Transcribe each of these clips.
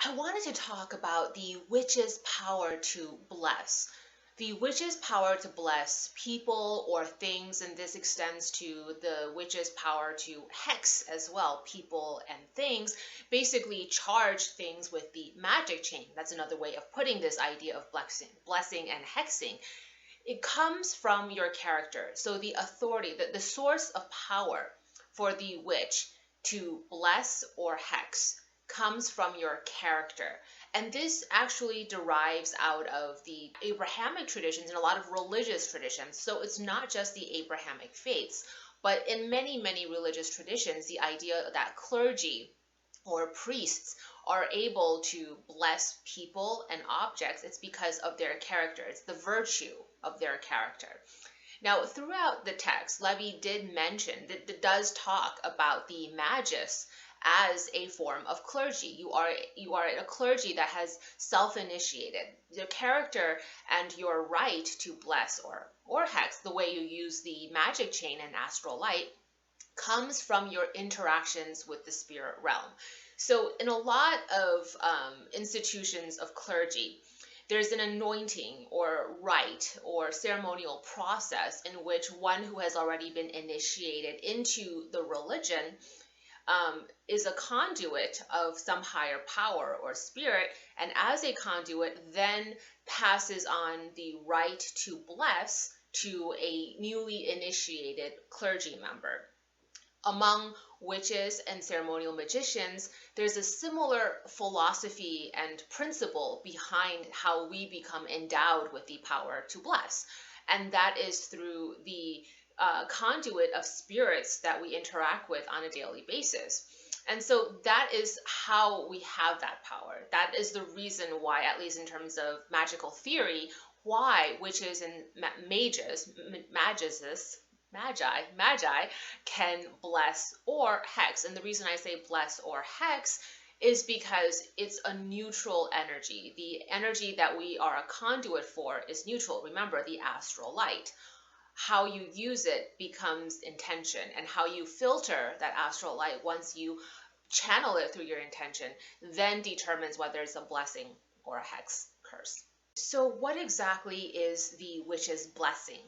I wanted to talk about the witch's power to bless. The witch's power to bless people or things, and this extends to the witch's power to hex as well, people and things, basically charge things with the magic chain. That's another way of putting this idea of blessing and hexing. It comes from your character. So the authority, the source of power for the witch to bless or hex comes from your character. And this actually derives out of the Abrahamic traditions and a lot of religious traditions. So it's not just the Abrahamic faiths, but in many, many religious traditions, the idea that clergy or priests are able to bless people and objects, it's because of their character. It's the virtue of their character. Now, throughout the text, Levi did mention that it does talk about the magus as a form of clergy. You are a clergy that has self-initiated. Your character and your right to bless or hex, the way you use the magic chain and astral light, comes from your interactions with the spirit realm. So in a lot of institutions of clergy, there's an anointing or rite or ceremonial process in which one who has already been initiated into the religion is a conduit of some higher power or spirit, and as a conduit then passes on the right to bless to a newly initiated clergy member. Among witches and ceremonial magicians, there's a similar philosophy and principle behind how we become endowed with the power to bless, and that is through the conduit of spirits that we interact with on a daily basis. And so that is how we have that power. That is the reason why, at least in terms of magical theory, why witches and magi can bless or hex. And the reason I say bless or hex is because it's a neutral energy. The energy that we are a conduit for is neutral. Remember, the astral light. How you use it becomes intention, and how you filter that astral light once you channel it through your intention then determines whether it's a blessing or a hex curse. So what exactly is the witch's blessing?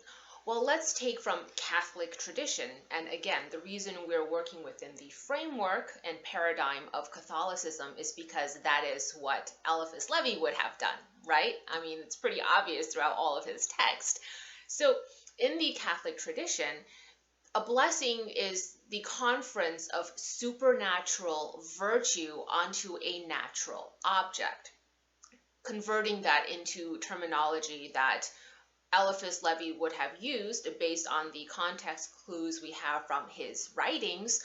Well, let's take from Catholic tradition, and again, the reason we're working within the framework and paradigm of Catholicism is because that is what Eliphas Levi would have done, right? I mean, it's pretty obvious throughout all of his text. So in the Catholic tradition, a blessing is the conference of supernatural virtue onto a natural object. Converting that into terminology that Eliphas Levi would have used based on the context clues we have from his writings,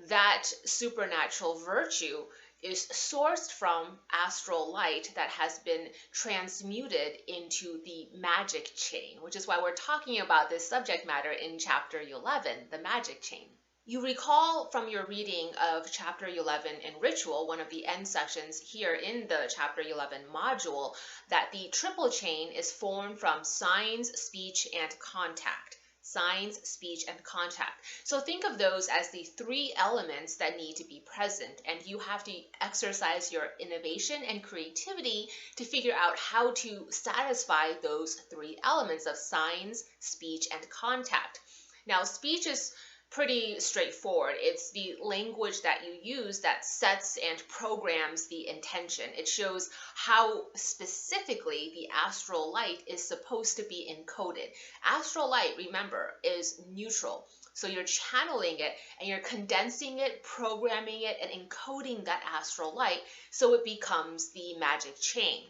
that supernatural virtue is sourced from astral light that has been transmuted into the magic chain, which is why we're talking about this subject matter in chapter 11, the magic chain. You recall from your reading of chapter 11 in Ritual, one of the end sections here in the chapter 11 module, that the triple chain is formed from signs, speech, and contact. Signs, speech, and contact. So think of those as the three elements that need to be present, and you have to exercise your innovation and creativity to figure out how to satisfy those three elements of signs, speech, and contact. Now, speech is pretty straightforward. It's the language that you use that sets and programs the intention. It shows how specifically the astral light is supposed to be encoded. Astral light, remember, is neutral. So you're channeling it and you're condensing it, programming it, and encoding that astral light so it becomes the magic chain.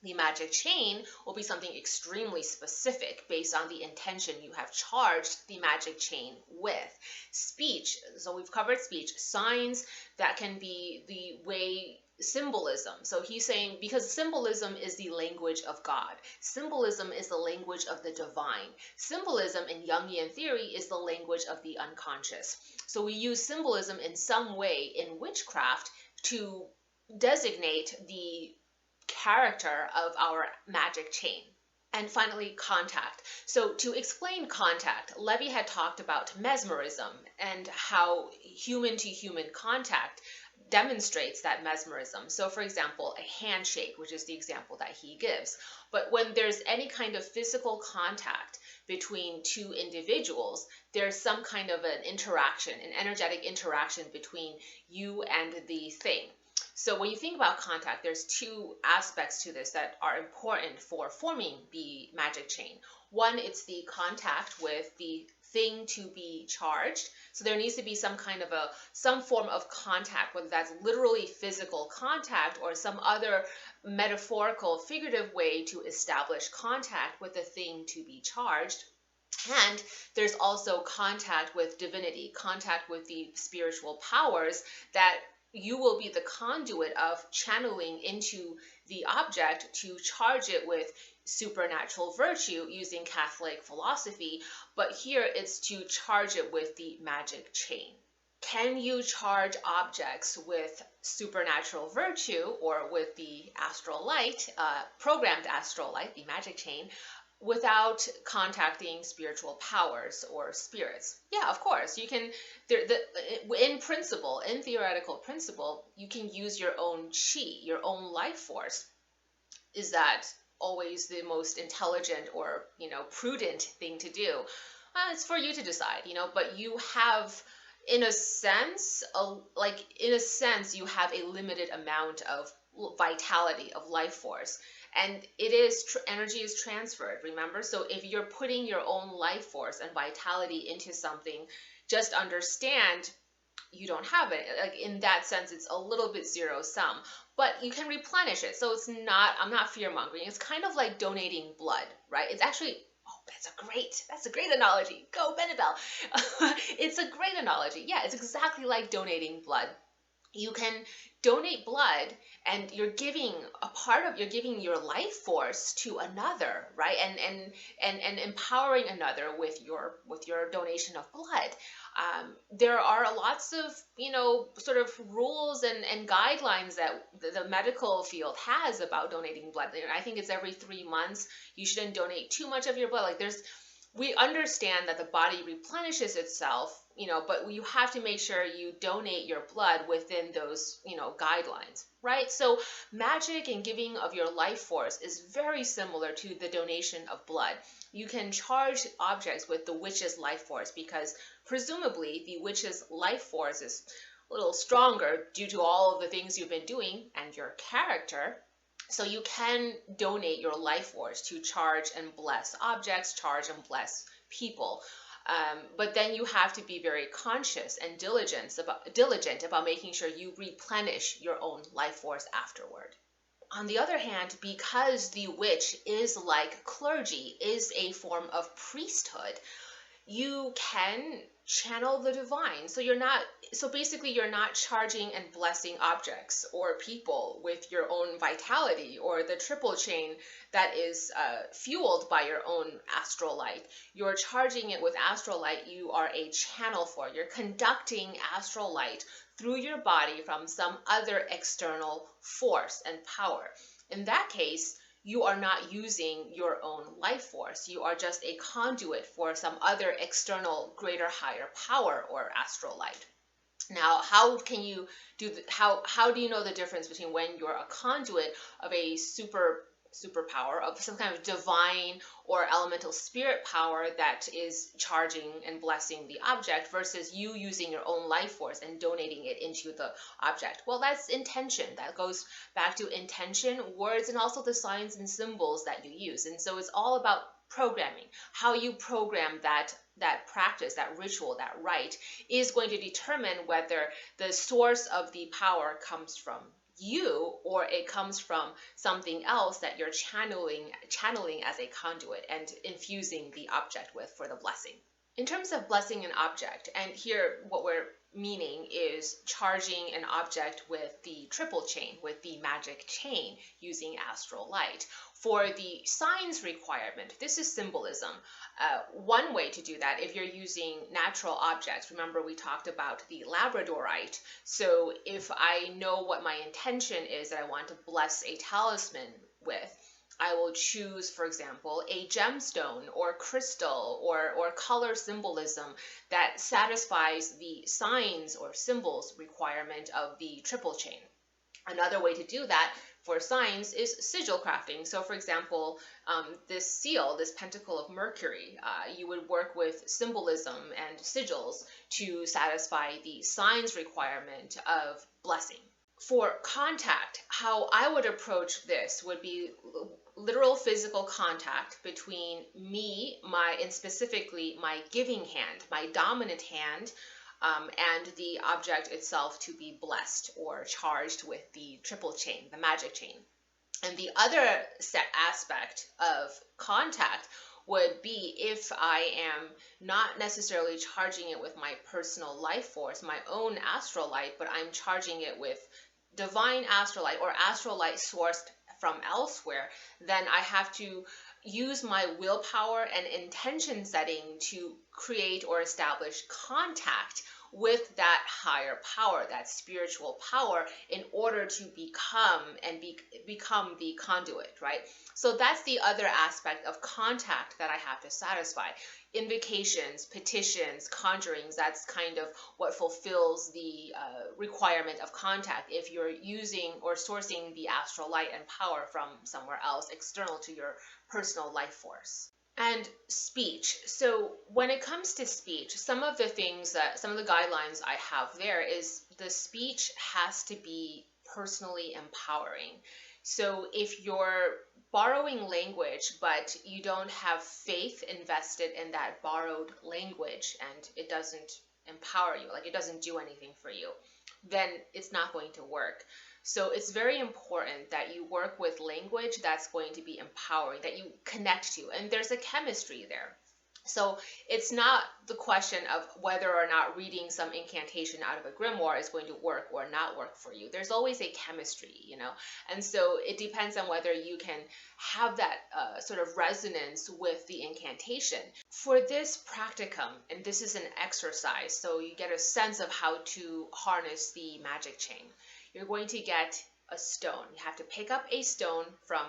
The magic chain will be something extremely specific based on the intention you have charged the magic chain with. Speech, so we've covered speech. Signs, that can be the way symbolism. So he's saying because symbolism is the language of God. Symbolism is the language of the divine. Symbolism in Jungian theory is the language of the unconscious. So we use symbolism in some way in witchcraft to designate the character of our magic chain. And finally, contact. So to explain contact, Levi had talked about mesmerism and how human-to-human contact demonstrates that mesmerism. So for example, a handshake, which is the example that he gives. But when there's any kind of physical contact between two individuals, there's some kind of an interaction, an energetic interaction between you and the thing. So when you think about contact, there's two aspects to this that are important for forming the magic chain. One, it's the contact with the thing to be charged. So there needs to be some form of contact, whether that's literally physical contact or some other metaphorical, figurative way to establish contact with the thing to be charged. And there's also contact with divinity, contact with the spiritual powers that you will be the conduit of channeling into the object to charge it with supernatural virtue using Catholic philosophy. But here it's to charge it with the magic chain. Can you charge objects with supernatural virtue or with the astral light, programmed astral light, the magic chain, without contacting spiritual powers or spirits? Yeah, of course. You can, in principle, in theoretical principle, you can use your own chi, your own life force. Is that always the most intelligent or, prudent thing to do? It's for you to decide, but you have, in a sense, you have a limited amount of vitality, of life force. And energy is transferred, remember? So if you're putting your own life force and vitality into something, just understand you don't have it. Like, in that sense, it's a little bit zero sum, but you can replenish it. So I'm not fear mongering. It's kind of like donating blood, right? It's actually, that's a great analogy. Go, Benebell. It's a great analogy. Yeah, it's exactly like donating blood. You can donate blood, and you're giving your life force to another, right? And empowering another with your donation of blood. There are lots of sort of rules and guidelines that the medical field has about donating blood. I think it's every 3 months. You shouldn't donate too much of your blood. We understand that the body replenishes itself, but you have to make sure you donate your blood within those, guidelines, right? So magic and giving of your life force is very similar to the donation of blood. You can charge objects with the witch's life force because presumably the witch's life force is a little stronger due to all of the things you've been doing and your character. So you can donate your life force to charge and bless objects, charge and bless people. But then you have to be very conscious and diligent about making sure you replenish your own life force afterward. On the other hand, because the witch is like clergy, is a form of priesthood, you can channel the divine. So basically you're not charging and blessing objects or people with your own vitality or the triple chain that is fueled by your own astral light. You're charging it with astral light. You are a channel for it. You're conducting astral light through your body from some other external force and power. In that case, you are not using your own life force. You are just a conduit for some other external, greater, higher power or astral light. Now, how do you know the difference between when you're a conduit of a superpower, of some kind of divine or elemental spirit power that is charging and blessing the object versus you using your own life force and donating it into the object? Well, that's intention. That goes back to intention, words, and also the signs and symbols that you use. And so it's all about programming. How you program that practice, that ritual, that rite is going to determine whether the source of the power comes from you or it comes from something else that you're channeling as a conduit and infusing the object with for the blessing. In terms of blessing an object, and here what we're meaning is charging an object with the triple chain, with the magic chain using astral light. For the signs requirement, this is symbolism. One way to do that, if you're using natural objects, remember we talked about the labradorite. So if I know what my intention is that I want to bless a talisman with, I will choose, for example, a gemstone or crystal or color symbolism that satisfies the signs or symbols requirement of the triple chain. Another way to do that for signs is sigil crafting. So, for example, this seal, this pentacle of Mercury, you would work with symbolism and sigils to satisfy the signs requirement of blessing. For contact, how I would approach this would be literal physical contact between me, and specifically my giving hand, my dominant hand, and the object itself to be blessed or charged with the triple chain, the magic chain. And the other aspect of contact would be if I am not necessarily charging it with my personal life force, my own astral light, but I'm charging it with divine astral light or astral light sourced from elsewhere, then I have to use my willpower and intention setting to create or establish contact with that higher power, that spiritual power, in order to become the conduit, right? So that's the other aspect of contact that I have to satisfy. Invocations, petitions, conjurings, that's kind of what fulfills the requirement of contact if you're using or sourcing the astral light and power from somewhere else external to your personal life force. And speech. So when it comes to speech, some of the guidelines I have there is the speech has to be personally empowering. So if you're borrowing language, but you don't have faith invested in that borrowed language and it doesn't empower you, like it doesn't do anything for you, then it's not going to work. So it's very important that you work with language that's going to be empowering, that you connect to, and there's a chemistry there. So it's not the question of whether or not reading some incantation out of a grimoire is going to work or not work for you. There's always a chemistry, and so it depends on whether you can have that sort of resonance with the incantation. For this practicum, and this is an exercise, so you get a sense of how to harness the magic chain. You're going to get a stone. You have to pick up a stone from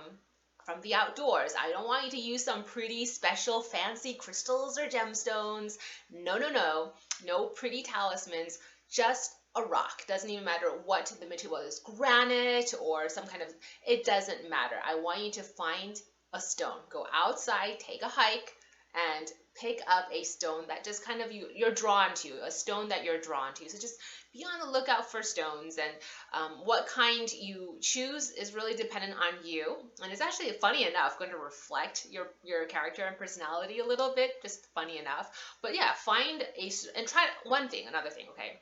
the outdoors. I don't want you to use some pretty special fancy crystals or gemstones. No pretty talismans, just a rock. Doesn't even matter what the material is, granite or some kind of, it doesn't matter. I want you to find a stone. Go outside, take a hike, and pick up a stone that just kind of you're drawn to, a stone that you're drawn to. So just be on the lookout for stones, and what kind you choose is really dependent on you. And it's actually, funny enough, going to reflect your character and personality a little bit, just funny enough. But yeah, find and try another thing, okay?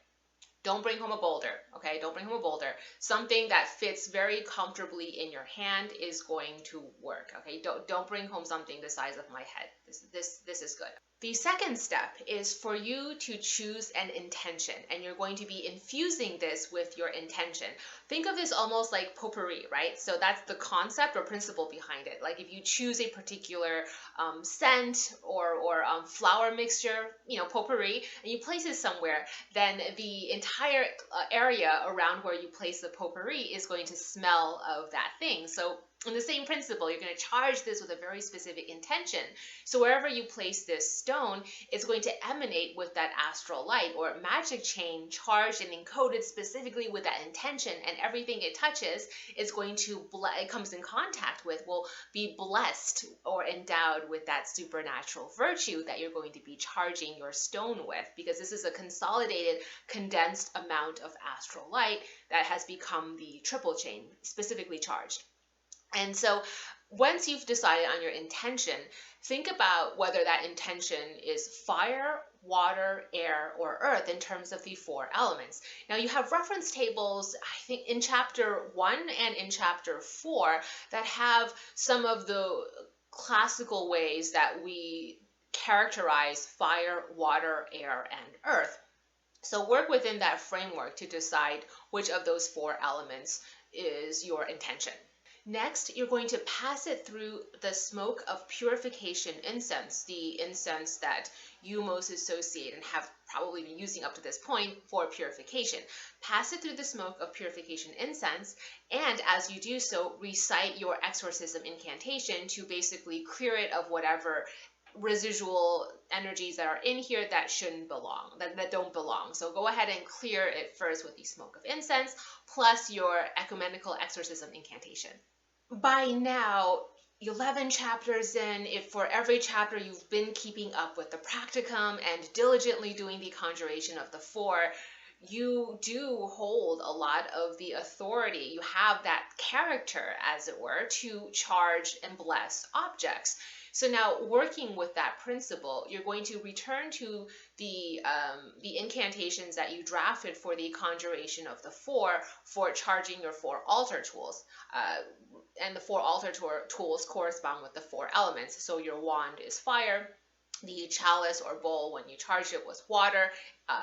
Don't bring home a boulder, okay? Don't bring home a boulder. Something that fits very comfortably in your hand is going to work, okay? Don't bring home something the size of my head. This is good. The second step is for you to choose an intention, and you're going to be infusing this with your intention. Think of this almost like potpourri, right? So that's the concept or principle behind it. Like if you choose a particular scent or flower mixture, potpourri, and you place it somewhere, then the entire area around where you place the potpourri is going to smell of that thing. So in the same principle, you're going to charge this with a very specific intention. So wherever you place this stone, it's going to emanate with that astral light or magic chain charged and encoded specifically with that intention, and everything it touches is going to, it comes in contact with, will be blessed or endowed with that supernatural virtue that you're going to be charging your stone with, because this is a consolidated, condensed amount of astral light that has become the triple chain, specifically charged. And so once you've decided on your intention, think about whether that intention is fire, water, air, or earth in terms of the four elements. Now you have reference tables, I think in chapter 1 and in chapter 4 that have some of the classical ways that we characterize fire, water, air, and earth. So work within that framework to decide which of those four elements is your intention. Next, you're going to pass it through the smoke of purification incense, the incense that you most associate and have probably been using up to this point for purification. Pass it through the smoke of purification incense, and as you do so, recite your exorcism incantation to basically clear it of whatever residual energies that are in here that shouldn't belong, that don't belong. So go ahead and clear it first with the smoke of incense plus your ecumenical exorcism incantation. By now, 11 chapters in, if for every chapter you've been keeping up with the practicum and diligently doing the conjuration of the four, you do hold a lot of the authority. You have that character, as it were, to charge and bless objects. So now, working with that principle, you're going to return to the incantations that you drafted for the conjuration of the four for charging your four altar tools. And the four altar tools correspond with the four elements. So your wand is fire, the chalice or bowl, when you charge it, was water,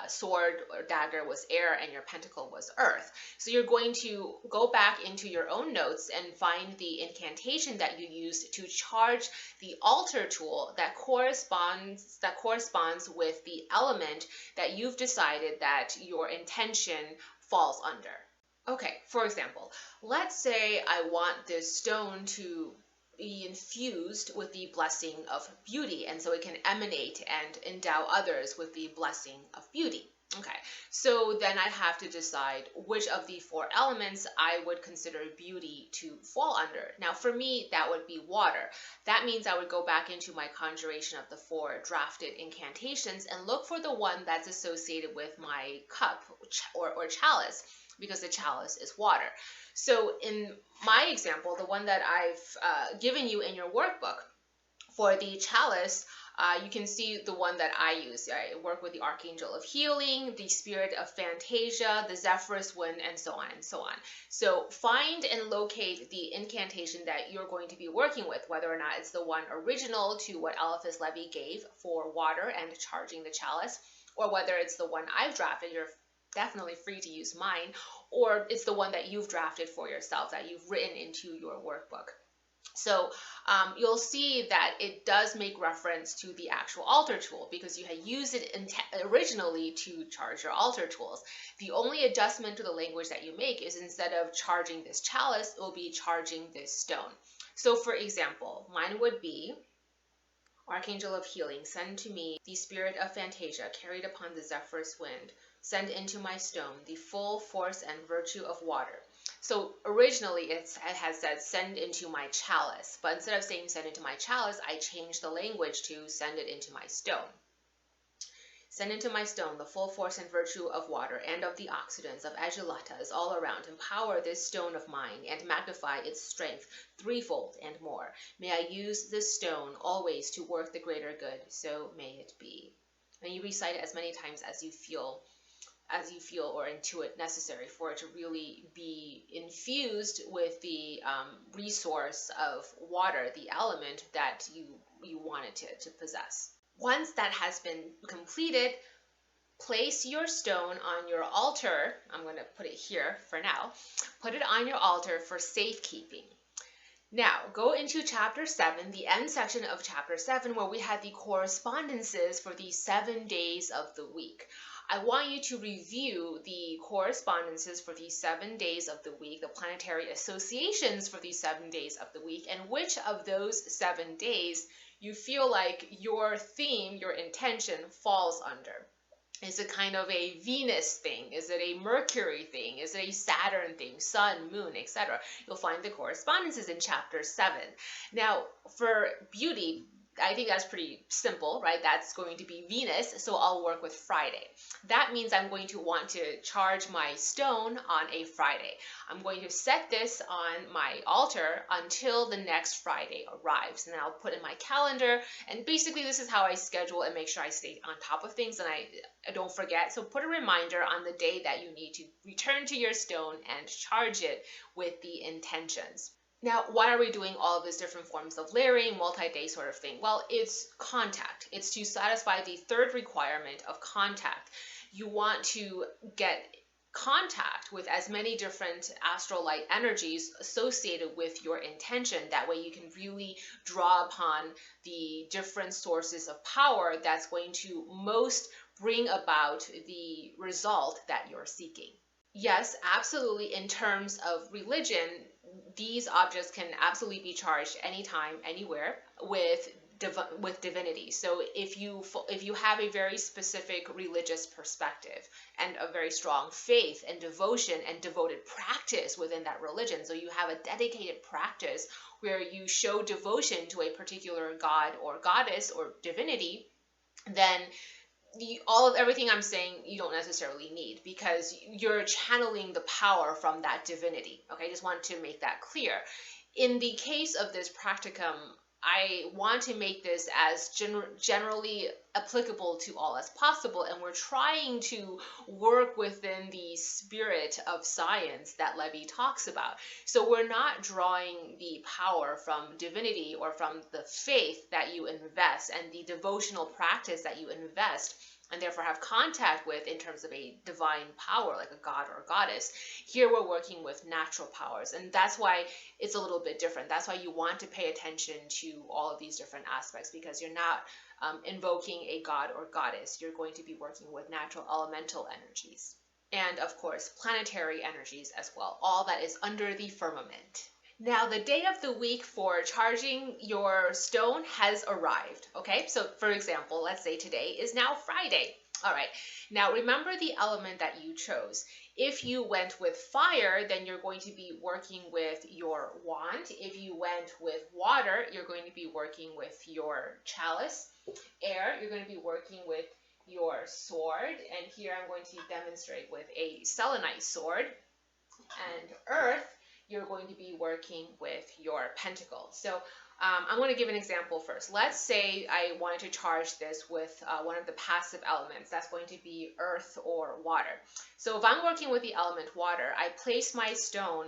sword or dagger was air, and your pentacle was earth. So you're going to go back into your own notes and find the incantation that you used to charge the altar tool that corresponds with the element that you've decided that your intention falls under. Okay, for example, let's say I want this stone to be infused with the blessing of beauty, and so it can emanate and endow others with the blessing of beauty. Okay, so then I have to decide which of the four elements I would consider beauty to fall under. Now, for me, that would be water. That means I would go back into my conjuration of the four drafted incantations and look for the one that's associated with my cup or chalice, because the chalice is water. So in my example, the one that I've given you in your workbook, for the chalice, you can see the one that I use. I work with the Archangel of Healing, the Spirit of Fantasia, the Zephyrus Wind, and so on and so on. So find and locate the incantation that you're going to be working with, whether or not it's the one original to what Eliphas Levi gave for water and charging the chalice, or whether it's the one I've drafted. You're definitely free to use mine, or it's the one that you've drafted for yourself, that you've written into your workbook. So you'll see that it does make reference to the actual altar tool, because you had used it originally to charge your altar tools. The only adjustment to the language that you make is, instead of charging this chalice, it will be charging this stone. So for example, mine would be, Archangel of Healing, send to me the Spirit of Fantasia carried upon the Zephyrus Wind. Send into my stone the full force and virtue of water. So originally it has said send into my chalice, but instead of saying send into my chalice, I changed the language to send it into my stone. Send into my stone the full force and virtue of water and of the oxidants of agilatas all around. Empower this stone of mine and magnify its strength threefold and more. May I use this stone always to work the greater good, so may it be. And you recite it as many times as you feel or intuit necessary for it to really be infused with the resource of water, the element that you want it to possess. Once that has been completed, place your stone on your altar. I'm going to put it here for now. Put it on your altar for safekeeping. Now, go into chapter 7, the end section of chapter 7, where we had the correspondences for the 7 days of the week. I want you to review the correspondences for these 7 days of the week, the planetary associations for these 7 days of the week, and which of those 7 days you feel like your theme, your intention falls under. Is it kind of a Venus thing? Is it a Mercury thing? Is it a Saturn thing? Sun, moon, etc. You'll find the correspondences in chapter 7. Now, for beauty, I think that's pretty simple, right? That's going to be Venus, so I'll work with Friday. That means I'm going to want to charge my stone on a Friday. I'm going to set this on my altar until the next Friday arrives, and then I'll put in my calendar, and basically this is how I schedule and make sure I stay on top of things and I don't forget. So put a reminder on the day that you need to return to your stone and charge it with the intentions. Now, why are we doing all of these different forms of layering, multi-day sort of thing? Well, it's contact. It's to satisfy the third requirement of contact. You want to get contact with as many different astral light energies associated with your intention. That way you can really draw upon the different sources of power that's going to most bring about the result that you're seeking. Yes, absolutely. In terms of religion, these objects can absolutely be charged anytime, anywhere with divinity. So if you have a very specific religious perspective and a very strong faith and devotion and devoted practice within that religion, so you have a dedicated practice where you show devotion to a particular god or goddess or divinity, then all of everything I'm saying you don't necessarily need, because you're channeling the power from that divinity. Okay, I just want to make that clear. In the case of this practicum, I want to make this as generally applicable to all as possible, and we're trying to work within the spirit of science that Levy talks about. So we're not drawing the power from divinity or from the faith that you invest and the devotional practice that you invest and therefore have contact with in terms of a divine power like a god or a goddess. Here we're working with natural powers, and that's why it's a little bit different. That's why you want to pay attention to all of these different aspects, because you're not invoking a god or goddess. You're going to be working with natural elemental energies and, of course, planetary energies as well, all that is under the firmament. Now, the day of the week for charging your stone has arrived, okay? So, for example, let's say today is now Friday. All right, now remember the element that you chose. If you went with fire, then you're going to be working with your wand. If you went with water, you're going to be working with your chalice. Air, you're going to be working with your sword. And here I'm going to demonstrate with a selenite sword. And earth, you're going to be working with your pentacle. So I'm going to give an example first. Let's say I wanted to charge this with one of the passive elements. That's going to be earth or water. So if I'm working with the element water, I place my stone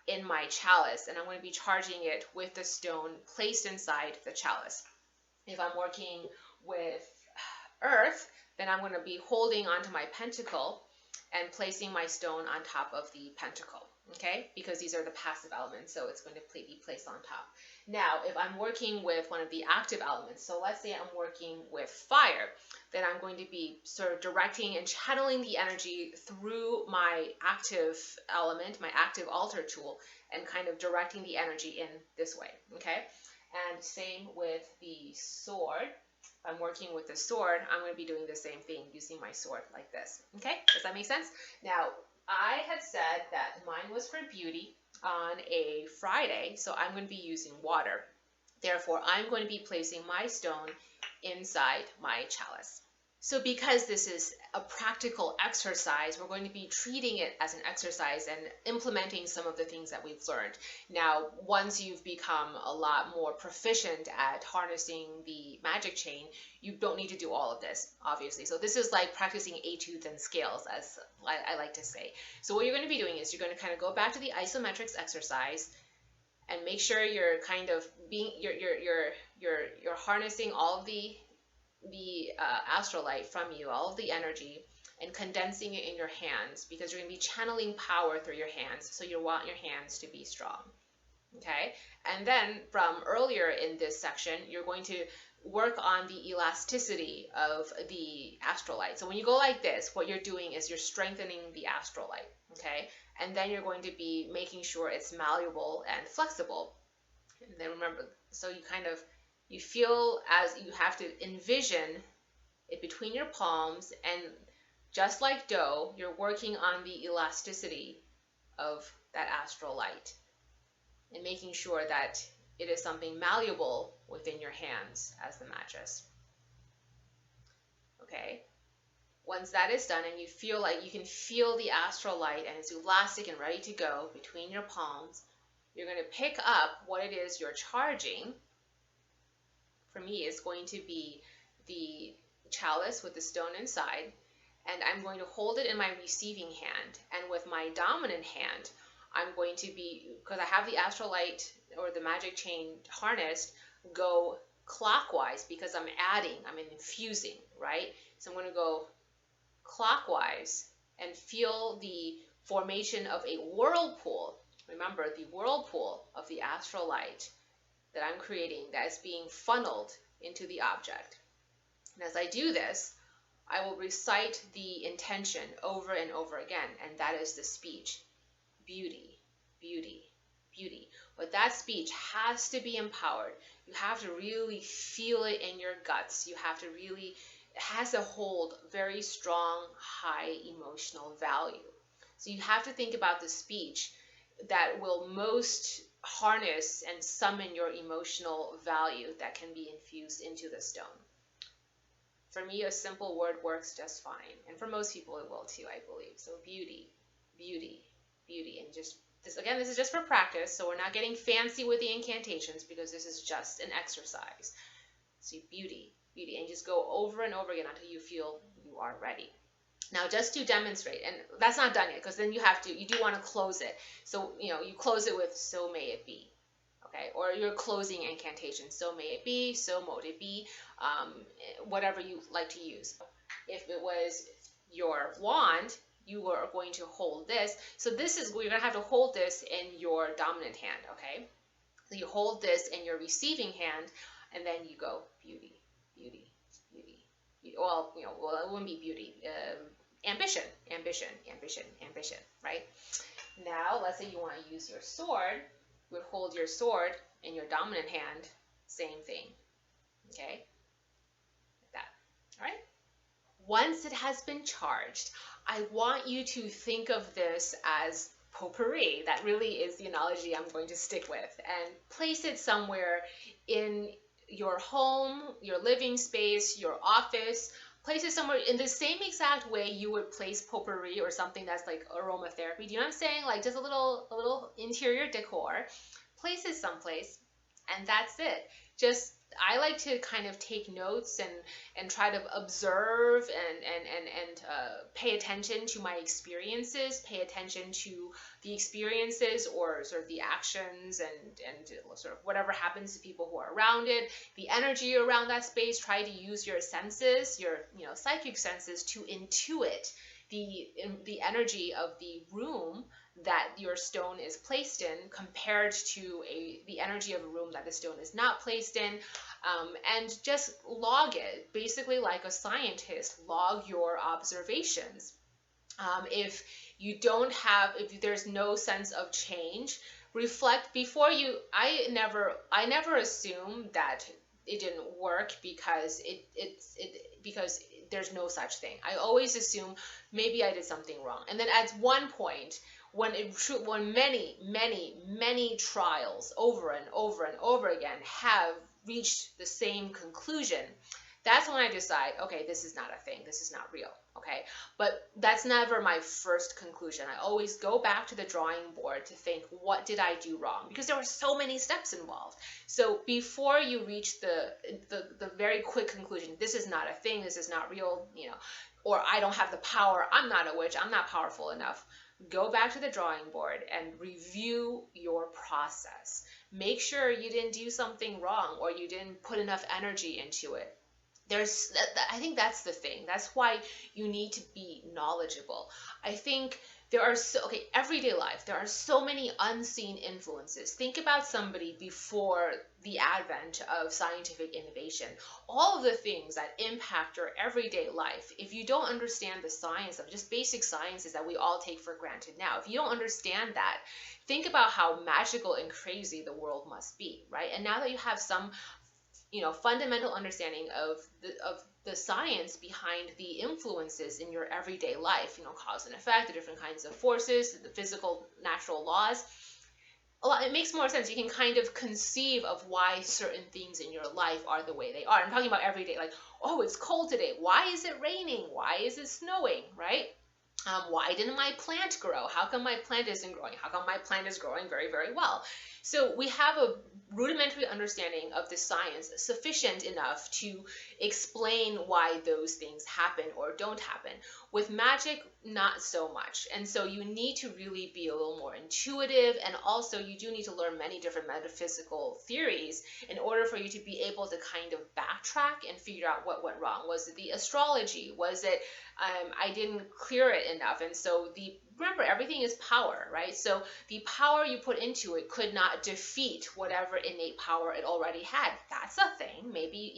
in my chalice, and I'm going to be charging it with the stone placed inside the chalice. If I'm working with earth, then I'm going to be holding onto my pentacle and placing my stone on top of the pentacle. Okay, because these are the passive elements, so it's going to be placed on top. Now, if I'm working with one of the active elements, so let's say I'm working with fire, then I'm going to be sort of directing and channeling the energy through my active element, my active altar tool, and kind of directing the energy in this way, okay? And same with the sword. If I'm working with the sword, I'm going to be doing the same thing using my sword like this, okay? Does that make sense? Now, I had said that mine was for beauty on a Friday, so I'm going to be using water. Therefore, I'm going to be placing my stone inside my chalice. So because this is a practical exercise, we're going to be treating it as an exercise and implementing some of the things that we've learned. Now, once you've become a lot more proficient at harnessing the magic chain, you don't need to do all of this, obviously. So this is like practicing etudes and scales, as I like to say. So what you're going to be doing is you're going to kind of go back to the isometrics exercise and make sure you're kind of being, you're harnessing all of the astral light from you, all of the energy, and condensing it in your hands, because you're going to be channeling power through your hands, so you want your hands to be strong. Okay, and then from earlier in this section, you're going to work on the elasticity of the astral light. So when you go like this, what you're doing is you're strengthening the astral light, okay? And then you're going to be making sure it's malleable and flexible. And then remember, so you feel as you have to envision it between your palms, and just like dough, you're working on the elasticity of that astral light and making sure that it is something malleable within your hands as the mattress. Okay, once that is done and you feel like you can feel the astral light and it's elastic and ready to go between your palms, you're going to pick up what it is you're charging. For me, it's going to be the chalice with the stone inside, and I'm going to hold it in my receiving hand, and with my dominant hand, I'm going to be, because I have the astral light or the magic chain harnessed, go clockwise, because I'm infusing, right? So I'm going to go clockwise and feel the formation of a whirlpool. Remember, the whirlpool of the astral light that I'm creating that is being funneled into the object. And as I do this, I will recite the intention over and over again, and that is the speech. Beauty, beauty, beauty. But that speech has to be empowered. You have to really feel it in your guts. You have to really, it has to hold very strong, high emotional value. So you have to think about the speech that will most harness and summon your emotional value that can be infused into the stone. For me, a simple word works just fine. And for most people, it will too, I believe. So beauty, beauty, beauty. And just this, again, this is just for practice. So we're not getting fancy with the incantations because this is just an exercise. So beauty, beauty. And just go over and over again until you feel you are ready. Now, just to demonstrate, and that's not done yet because then you do want to close it. So, you close it with so may it be. Okay, or your closing incantation, so may it be, so mote it be, whatever you like to use. If it was your wand, you are going to hold this. So this is, you're going to have to hold this in your dominant hand, okay? So you hold this in your receiving hand, and then you go beauty, beauty, beauty. Well, it wouldn't be beauty. Ambition, ambition, ambition, ambition, right? Now, let's say you want to use your sword. You would hold your sword in your dominant hand, same thing, okay? Like that, all right? Once it has been charged, I want you to think of this as potpourri. That really is the analogy I'm going to stick with, and place it somewhere in your home, your living space, your office. Place it somewhere in the same exact way you would place potpourri or something that's like aromatherapy. Do you know what I'm saying? Like just a little interior decor. Place it someplace, and that's it. I like to kind of take notes and try to observe and pay attention to my experiences, pay attention to the experiences or sort of the actions and sort of whatever happens to people who are around it, the energy around that space. Try to use your senses, your psychic senses, to intuit the energy of the room that your stone is placed in compared to the energy of a room that the stone is not placed in, and just log it, basically like a scientist. Log your observations. If there's no sense of change, reflect before you. I never assume that it didn't work because because there's no such thing. I always assume maybe I did something wrong, and then at one point, when many trials over and over and over again have reached the same conclusion, that's when I decide, okay, this is not a thing, this is not real, okay? But that's never my first conclusion. I always go back to the drawing board to think, what did I do wrong? Because there were so many steps involved. So before you reach the very quick conclusion, this is not a thing, this is not real, or I don't have the power, I'm not a witch, I'm not powerful enough. Go back to the drawing board and review your process. Make sure you didn't do something wrong or you didn't put enough energy into it. I think that's the thing. That's why you need to be knowledgeable. I think everyday life, there are so many unseen influences. Think about somebody before the advent of scientific innovation. All of the things that impact your everyday life, if you don't understand the science of just basic sciences that we all take for granted now, if you don't understand that, think about how magical and crazy the world must be, right? And now that you have some fundamental understanding of the science behind the influences in your everyday life, cause and effect, the different kinds of forces, the physical, natural laws, it makes more sense. You can kind of conceive of why certain things in your life are the way they are. I'm talking about everyday, like, oh, it's cold today. Why is it raining? Why is it snowing, right? Why didn't my plant grow? How come my plant isn't growing? How come my plant is growing very, very well? So we have a rudimentary understanding of the science sufficient enough to explain why those things happen or don't happen. With magic, not so much. And so you need to really be a little more intuitive, and also you do need to learn many different metaphysical theories in order for you to be able to kind of backtrack and figure out what went wrong. Was it the astrology? Was it I didn't clear it enough? And so remember, everything is power, right? So the power you put into it could not defeat whatever innate power it already had. That's a thing, maybe,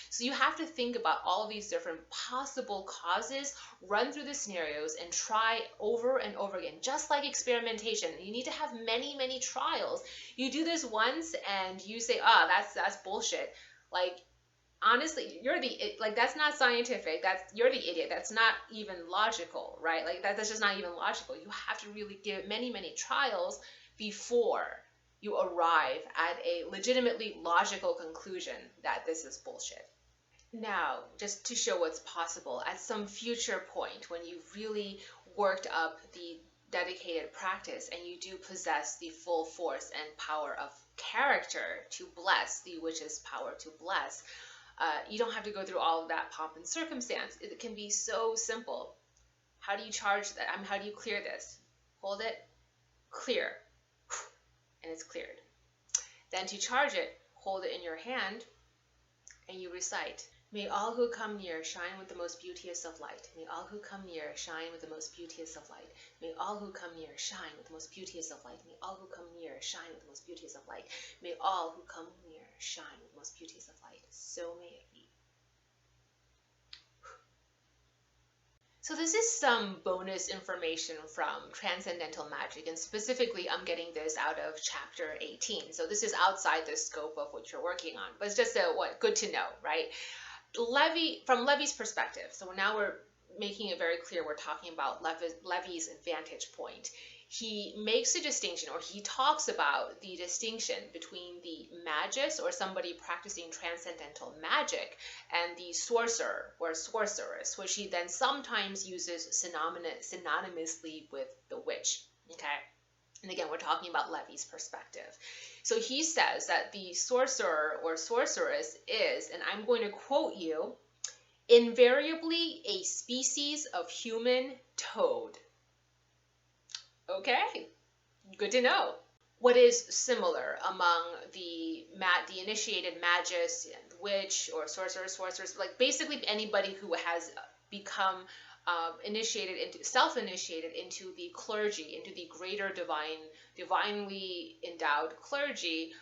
So you have to think about all of these different possible causes, run through the scenarios, and try over and over again, just like experimentation. You need to have many, many trials. You do this once and you say, that's bullshit. Like, honestly, that's not scientific. You're the idiot. That's not even logical, right? Like that's just not even logical. You have to really give it many, many trials before you arrive at a legitimately logical conclusion that this is bullshit. Now, just to show what's possible, at some future point when you've really worked up the dedicated practice and you do possess the full force and power of character to bless, the witch's power to bless, you don't have to go through all of that pomp and circumstance. It can be so simple. How do you charge that? How do you clear this? Hold it, clear, and it's cleared. Then to charge it, hold it in your hand, and you recite, "May all who come near shine with the most beauteous of light. May all who come near shine with the most beauteous of light. May all who come near shine with the most beauteous of light. May all who come near shine with the most beauteous of light. May all who come near shine with the most beauteous of light. So may it be." So this is some bonus information from Transcendental Magic, and specifically I'm getting this out of chapter 18. So this is outside the scope of what you're working on, but it's just good to know, right? From Levy's perspective, so now we're making it very clear we're talking about Levy's vantage point. He makes a distinction, or he talks about the distinction between the magus, or somebody practicing transcendental magic, and the sorcerer or sorceress, which he then sometimes uses synonymously with the witch. Okay? And again, we're talking about Levy's perspective. So he says that the sorcerer or sorceress is, and I'm going to quote you, invariably a species of human toad. Okay, good to know. What is similar among the initiated magus, witch, or sorceress, like basically anybody who has become self-initiated into the clergy, into the greater divinely endowed clergy,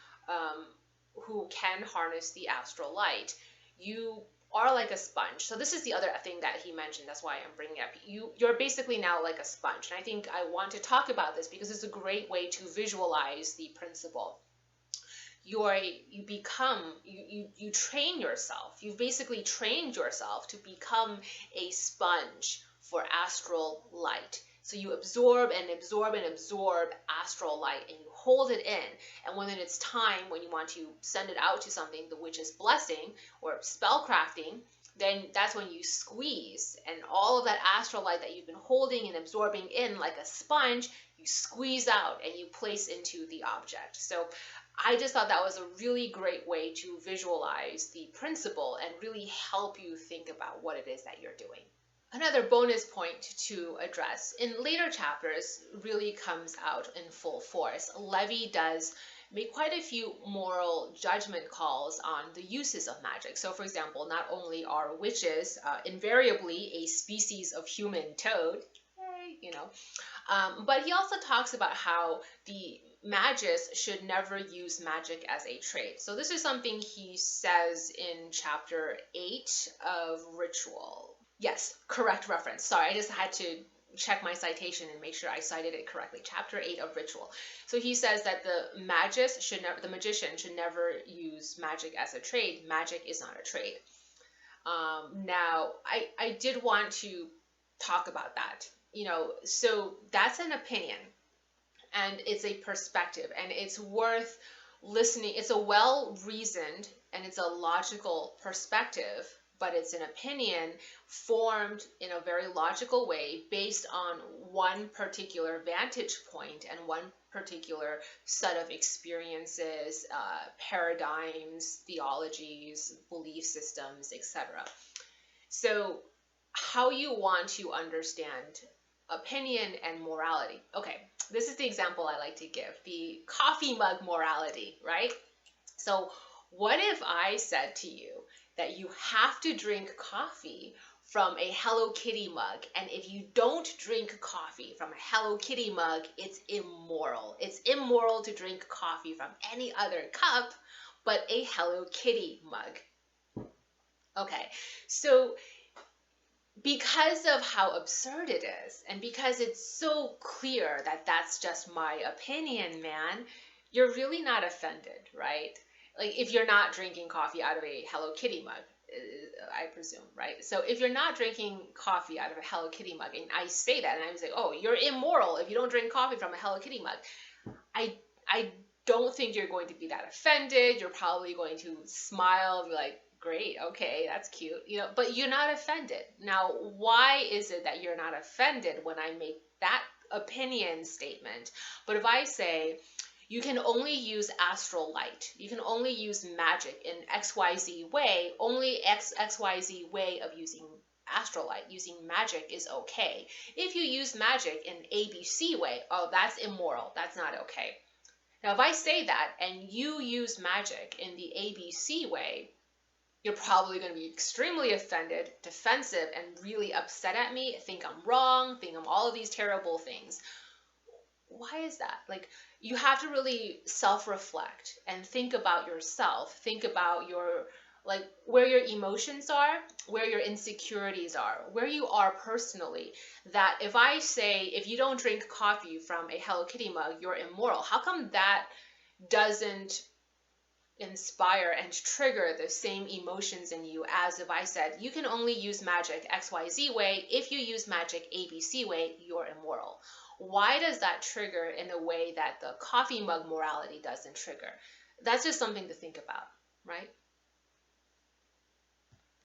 who can harness the astral light. You are like a sponge. So this is the other thing that he mentioned. That's why I'm bringing it up. You're basically now like a sponge. And I think I want to talk about this because it's a great way to visualize the principle. You train yourself. You've basically trained yourself to become a sponge for astral light. So you absorb and absorb and absorb astral light, and you hold it in. And when it's time, when you want to send it out to something, the witch's blessing or spellcrafting, then that's when you squeeze. And all of that astral light that you've been holding and absorbing in like a sponge, you squeeze out and you place into the object. So I just thought that was a really great way to visualize the principle and really help you think about what it is that you're doing. Another bonus point to address in later chapters really comes out in full force. Levy does make quite a few moral judgment calls on the uses of magic. So for example, not only are witches invariably a species of human toad, but he also talks about how the magus should never use magic as a trade. So this is something he says in chapter 8 of Ritual. Yes, correct reference. Sorry, I just had to check my citation and make sure I cited it correctly. Chapter 8 of Ritual. So he says that the magician should never use magic as a trade. Magic is not a trade. Now, I did want to talk about that. So that's an opinion, and it's a perspective, and it's worth listening. It's a well-reasoned and it's a logical perspective but it's an opinion formed in a very logical way based on one particular vantage point and one particular set of experiences, paradigms, theologies, belief systems, etc. So, how you want to understand opinion and morality. Okay, this is the example I like to give, the coffee mug morality, right? So, what if I said to you that you have to drink coffee from a Hello Kitty mug, and if you don't drink coffee from a Hello Kitty mug, it's immoral. It's immoral to drink coffee from any other cup but a Hello Kitty mug. Okay, so because of how absurd it is, and because it's so clear that that's just my opinion, man, you're really not offended, right? Like, if you're not drinking coffee out of a Hello Kitty mug, I presume, right? So if you're not drinking coffee out of a Hello Kitty mug, and I say that, and I say, oh, you're immoral if you don't drink coffee from a Hello Kitty mug, I don't think you're going to be that offended. You're probably going to smile, be like, great, okay, that's cute, but you're not offended. Now, why is it that you're not offended when I make that opinion statement? But if I say, you can only use astral light, you can only use magic in XYZ way, only XYZ way of using astral light, using magic is okay. If you use magic in ABC way, oh, that's immoral, that's not okay. Now, if I say that and you use magic in the ABC way, you're probably going to be extremely offended, defensive, and really upset at me, think I'm wrong, think I'm all of these terrible things. Why is that? Like, you have to really self-reflect and think about yourself, think about where your emotions are, where your insecurities are, where you are personally. That if I say, if you don't drink coffee from a Hello Kitty mug, you're immoral. How come that doesn't inspire and trigger the same emotions in you as if I said, you can only use magic XYZ way. If you use magic ABC way, you're immoral. Why does that trigger in a way that the coffee mug morality doesn't trigger? That's just something to think about, right?